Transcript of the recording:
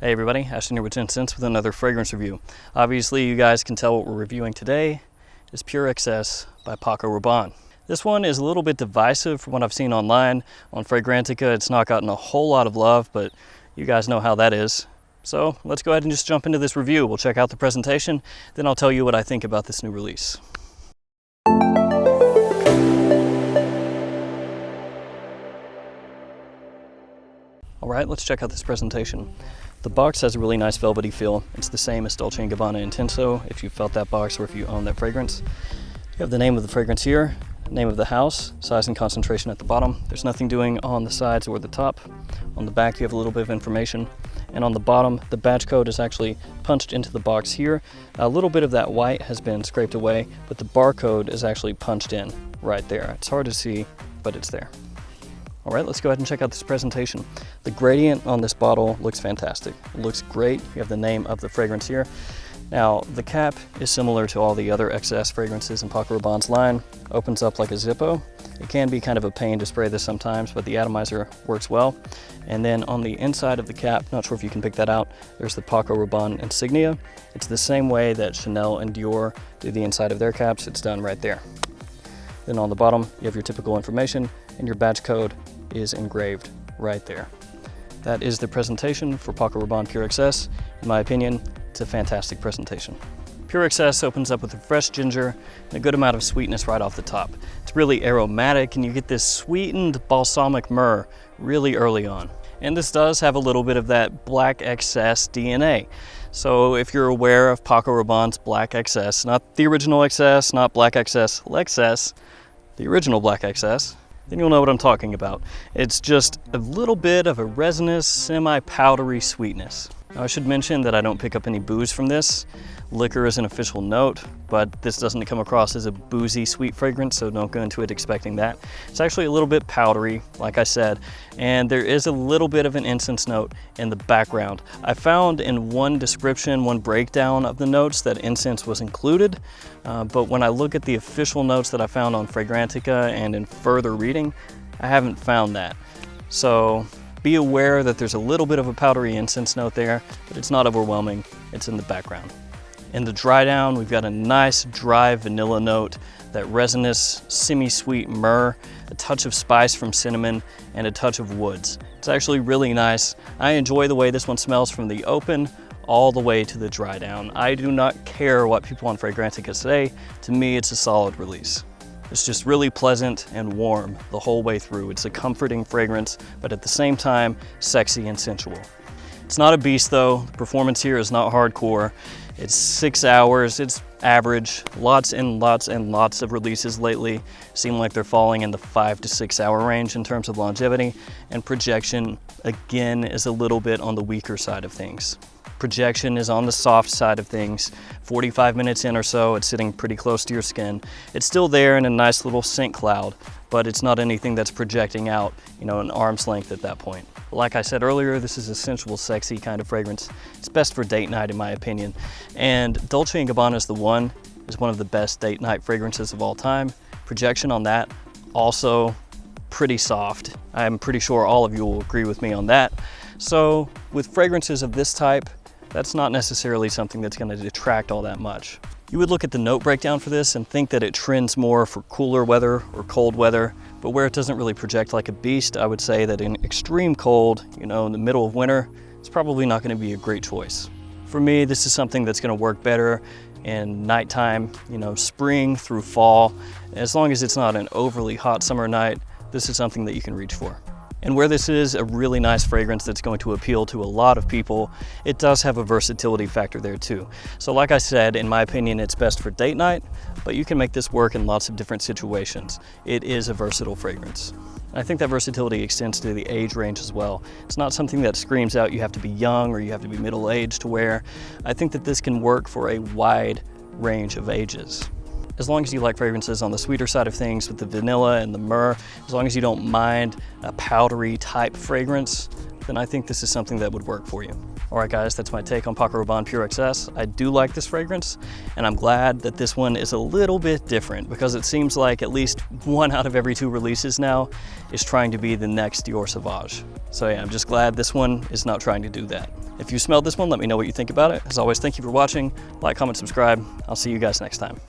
Hey everybody, Ashton here with Gents with another fragrance review. Obviously you guys can tell what we're reviewing today is Pure Excess by Paco Rabanne. This one is a little bit divisive from what I've seen online. On Fragrantica it's not gotten a whole lot of love, but you guys know how that is. So let's go ahead and just jump into this review. We'll check out the presentation, then I'll tell you what I think about this new release. Alright, let's check out this presentation. The box has a really nice velvety feel. It's the same as Dolce & Gabbana Intenso, if you felt that box or if you own that fragrance. You have the name of the fragrance here, name of the house, size and concentration at the bottom. There's nothing doing on the sides or the top. On the back you have a little bit of information. And on the bottom, the batch code is actually punched into the box here. A little bit of that white has been scraped away, but the barcode is actually punched in right there. It's hard to see, but it's there. All right, let's go ahead and check out this presentation. The gradient on this bottle looks fantastic. It looks great. You have the name of the fragrance here. Now, the cap is similar to all the other XS fragrances in Paco Rabanne's line. Opens up like a Zippo. It can be kind of a pain to spray this sometimes, but the atomizer works well. And then on the inside of the cap, not sure if you can pick that out, there's the Paco Rabanne insignia. It's the same way that Chanel and Dior do the inside of their caps. It's done right there. Then on the bottom, you have your typical information, and your batch code is engraved right there. That is the presentation for Paco Rabanne Pure Excess. In my opinion, it's a fantastic presentation. Pure Excess opens up with a fresh ginger and a good amount of sweetness right off the top. It's really aromatic and you get this sweetened balsamic myrrh really early on. And this does have a little bit of that Black XS DNA. So if you're aware of Paco Rabanne's Black XS, not the original XS, not Black XS Lexus, the original Black XS, then you'll know what I'm talking about. It's just a little bit of a resinous, semi-powdery sweetness. Now I should mention that I don't pick up any booze from this. Liquor is an official note, but this doesn't come across as a boozy sweet fragrance, so don't go into it expecting that. It's actually a little bit powdery, like I said, and there is a little bit of an incense note in the background. I found in one description, one breakdown of the notes that incense was included, but when I look at the official notes that I found on Fragrantica and in further reading, I haven't found that. So be aware that there's a little bit of a powdery incense note there, but it's not overwhelming, it's in the background. In the dry down, we've got a nice dry vanilla note, that resinous, semi-sweet myrrh, a touch of spice from cinnamon, and a touch of woods. It's actually really nice. I enjoy the way this one smells from the open all the way to the dry down. I do not care what people on Fragrantica say. To me, it's a solid release. It's just really pleasant and warm the whole way through. It's a comforting fragrance, but at the same time, sexy and sensual. It's not a beast though. The performance here is not hardcore. It's 6 hours, it's average. Lots and lots and lots of releases lately seem like they're falling in the 5 to 6 hour range in terms of longevity, and projection, again, is a little bit on the weaker side of things. Projection is on the soft side of things. 45 minutes in or so, it's sitting pretty close to your skin. It's still there in a nice little scent cloud, but it's not anything that's projecting out, an arm's length at that point. Like I said earlier, this is a sensual, sexy kind of fragrance. It's best for date night in my opinion. And Dolce & Gabbana's The One is one of the best date night fragrances of all time. Projection on that, also pretty soft. I'm pretty sure all of you will agree with me on that. So with fragrances of this type, that's not necessarily something that's going to detract all that much. You would look at the note breakdown for this and think that it trends more for cooler weather or cold weather, but where it doesn't really project like a beast, I would say that in extreme cold, in the middle of winter, it's probably not going to be a great choice. For me, this is something that's going to work better in nighttime, spring through fall. As long as it's not an overly hot summer night, this is something that you can reach for. And where this is a really nice fragrance that's going to appeal to a lot of people, it does have a versatility factor there too. So like I said, in my opinion, it's best for date night, but you can make this work in lots of different situations. It is a versatile fragrance. I think that versatility extends to the age range as well. It's not something that screams out you have to be young or you have to be middle-aged to wear. I think that this can work for a wide range of ages. As long as you like fragrances on the sweeter side of things with the vanilla and the myrrh, as long as you don't mind a powdery type fragrance, then I think this is something that would work for you. All right guys, that's my take on Paco Rabanne Pure XS. I do like this fragrance, and I'm glad that this one is a little bit different, because it seems like at least 1 out of every 2 releases now is trying to be the next Dior Sauvage. So yeah, I'm just glad this one is not trying to do that. If you smelled this one, let me know what you think about it. As always, thank you for watching. Like, comment, subscribe. I'll see you guys next time.